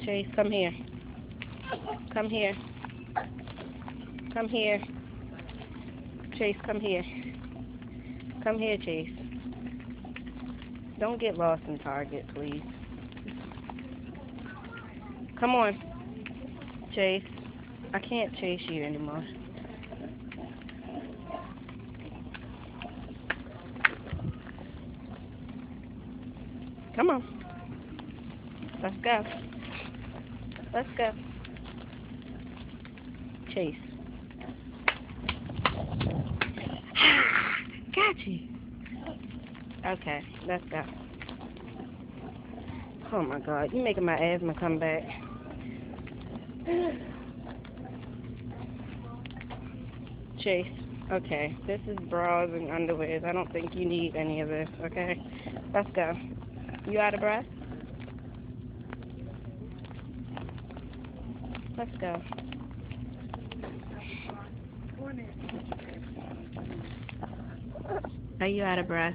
Chase, come here. Come here. Come here. Chase, come here. Come here, Chase. Don't get lost in Target, please. Come on, Chase. I can't chase you anymore. Come on. Let's go. Let's go. Chase. Got you. Okay, let's go. Oh my God, you're making my asthma come back. Chase, okay, this is bras and underwears. I don't think you need any of this, okay? Let's go. You out of breath? Let's go. Are you out of breath?